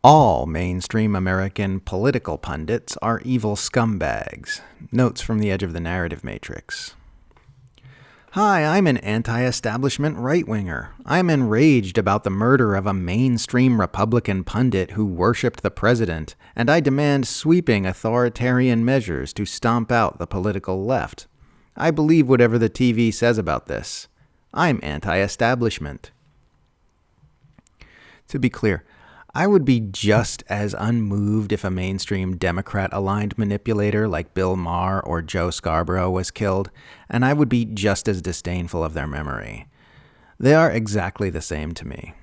All mainstream American political pundits are evil scumbags. Notes from the edge of the narrative matrix. Hi, I'm an anti-establishment right-winger. I'm enraged about the murder of a mainstream Republican pundit who worshipped the president, and I demand sweeping authoritarian measures to stomp out the political left. I believe whatever the TV says about this. I'm anti-establishment. To be clear, I would be just as unmoved if a mainstream Democrat-aligned manipulator like Bill Maher or Joe Scarborough was killed, and I would be just as disdainful of their memory. They are exactly the same to me.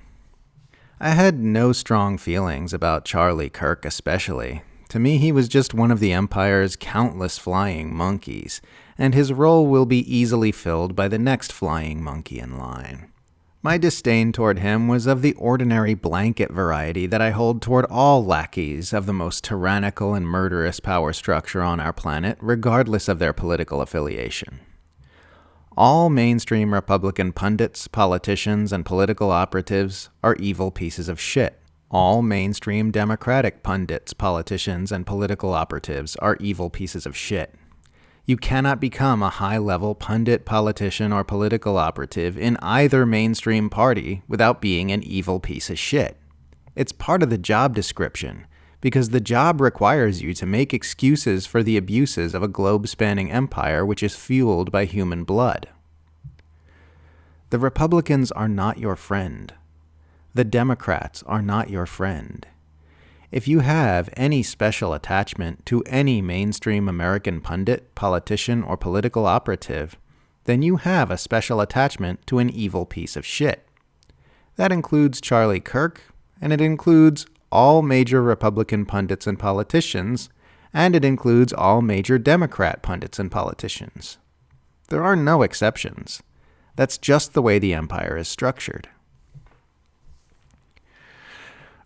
I had no strong feelings about Charlie Kirk especially. To me, he was just one of the Empire's countless flying monkeys, and his role will be easily filled by the next flying monkey in line. My disdain toward him was of the ordinary blanket variety that I hold toward all lackeys of the most tyrannical and murderous power structure on our planet, regardless of their political affiliation. All mainstream Republican pundits, politicians, and political operatives are evil pieces of shit. All mainstream Democratic pundits, politicians, and political operatives are evil pieces of shit. You cannot become a high-level pundit, politician, or political operative in either mainstream party without being an evil piece of shit. It's part of the job description, because the job requires you to make excuses for the abuses of a globe-spanning empire which is fueled by human blood. The Republicans are not your friend. The Democrats are not your friend. If you have any special attachment to any mainstream American pundit, politician, or political operative, then you have a special attachment to an evil piece of shit. That includes Charlie Kirk, and it includes all major Republican pundits and politicians, and it includes all major Democrat pundits and politicians. There are no exceptions. That's just the way the empire is structured.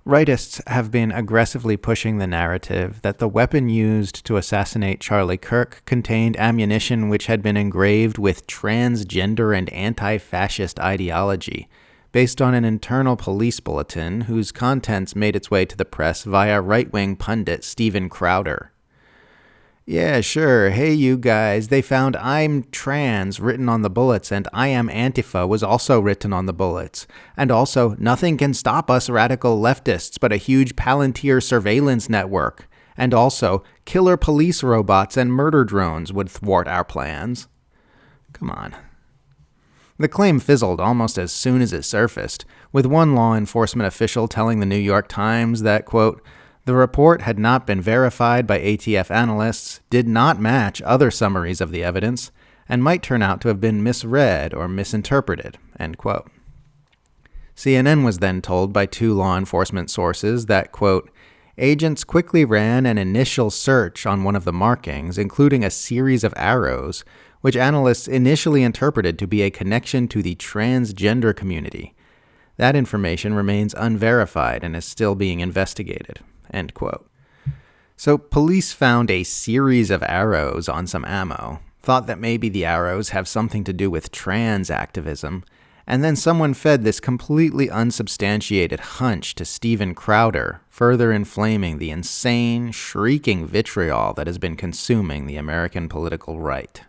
Rightists have been aggressively pushing the narrative that the weapon used to assassinate Charlie Kirk contained ammunition which had been engraved with transgender and anti-fascist ideology, based on an internal police bulletin whose contents made its way to the press via right-wing pundit Steven Crowder. Yeah, sure, hey you guys, they found I'm trans written on the bullets and I am Antifa was also written on the bullets. And also, nothing can stop us radical leftists but a huge Palantir surveillance network. And also, killer police robots and murder drones would thwart our plans. Come on. The claim fizzled almost as soon as it surfaced, with one law enforcement official telling the New York Times that, quote, the report had not been verified by ATF analysts, did not match other summaries of the evidence, and might turn out to have been misread or misinterpreted, end quote. CNN was then told by two law enforcement sources that, quote, agents quickly ran an initial search on one of the markings, including a series of arrows, which analysts initially interpreted to be a connection to the transgender community. That information remains unverified and is still being investigated. End quote. So police found a series of arrows on some ammo, thought that maybe the arrows have something to do with trans activism, and then someone fed this completely unsubstantiated hunch to Steven Crowder, further inflaming the insane, shrieking vitriol that has been consuming the American political right.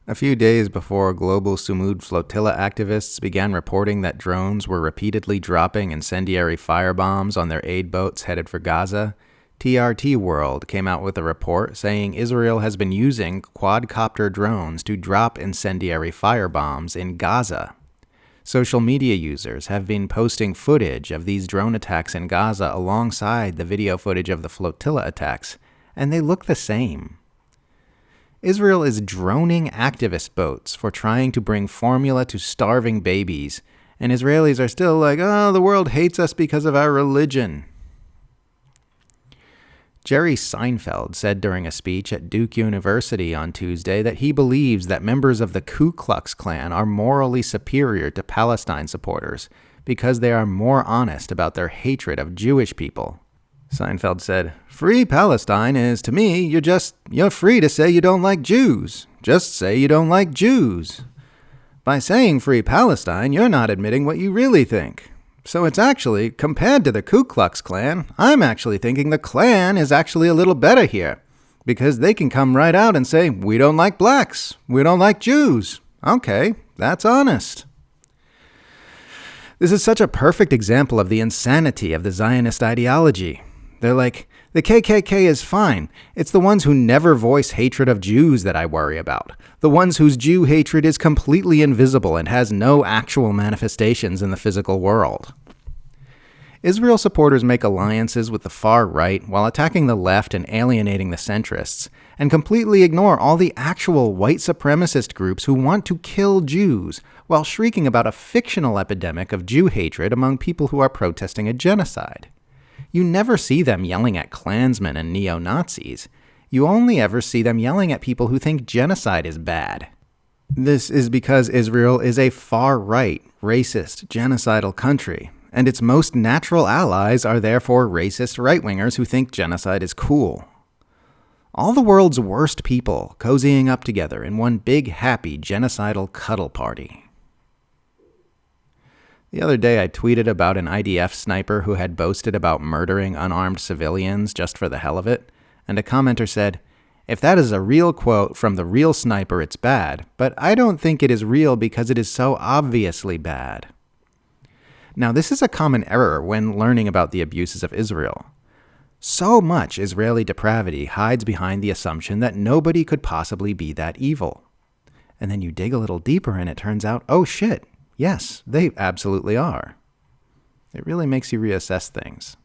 A few days before global Sumud flotilla activists began reporting that drones were repeatedly dropping incendiary firebombs on their aid boats headed for Gaza, TRT World came out with a report saying Israel has been using quadcopter drones to drop incendiary firebombs in Gaza. Social media users have been posting footage of these drone attacks in Gaza alongside the video footage of the flotilla attacks, and they look the same. Israel is droning activist boats for trying to bring formula to starving babies, and Israelis are still like, oh, the world hates us because of our religion. Jerry Seinfeld said during a speech at Duke University on Tuesday that he believes that members of the Ku Klux Klan are morally superior to Palestine supporters because they are more honest about their hatred of Jewish people. Seinfeld said, free Palestine is, to me, you're free to say you don't like Jews. Just say you don't like Jews. By saying free Palestine, you're not admitting what you really think. So it's actually, compared to the Ku Klux Klan, I'm actually thinking the Klan is actually a little better here. Because they can come right out and say, we don't like blacks, we don't like Jews. Okay, that's honest. This is such a perfect example of the insanity of the Zionist ideology. They're like, the KKK is fine. It's the ones who never voice hatred of Jews that I worry about. The ones whose Jew hatred is completely invisible and has no actual manifestations in the physical world. Israel supporters make alliances with the far right while attacking the left and alienating the centrists, and completely ignore all the actual white supremacist groups who want to kill Jews, while shrieking about a fictional epidemic of Jew hatred among people who are protesting a genocide. You never see them yelling at Klansmen and neo-Nazis. You only ever see them yelling at people who think genocide is bad. This is because Israel is a far-right, racist, genocidal country, and its most natural allies are therefore racist right-wingers who think genocide is cool. All the world's worst people cozying up together in one big, happy, genocidal cuddle party. The other day I tweeted about an IDF sniper who had boasted about murdering unarmed civilians just for the hell of it, and a commenter said, "If that is a real quote from the real sniper, it's bad, but I don't think it is real because it is so obviously bad." Now, this is a common error when learning about the abuses of Israel. So much Israeli depravity hides behind the assumption that nobody could possibly be that evil. And then you dig a little deeper and it turns out, oh shit, yes, they absolutely are. It really makes you reassess things.